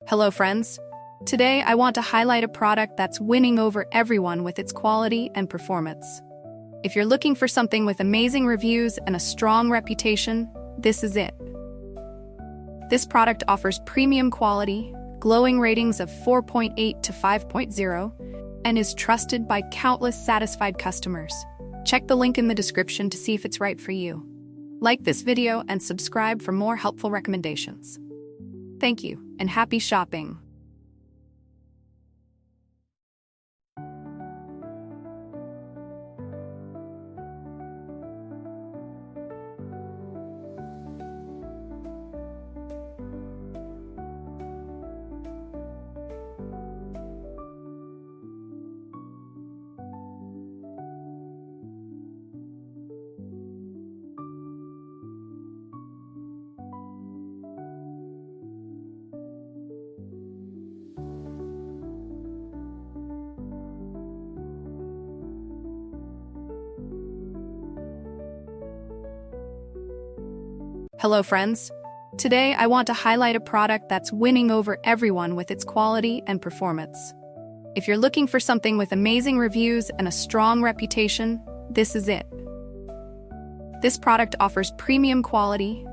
Hello friends. Today I want to highlight a product that's winning over everyone with its quality and performance. If you're looking for something with amazing reviews and a strong reputation, this is it. This product offers premium quality, glowing ratings of 4.8 to 5.0, and is trusted by countless satisfied customers. Check the link in the description to see if it's right for you. Like this video and subscribe for more helpful recommendations. Thank you, and happy shopping! Hello friends. Today I want to highlight a product that's winning over everyone with its quality and performance. If you're looking for something with amazing reviews and a strong reputation, this is it. This product offers premium quality,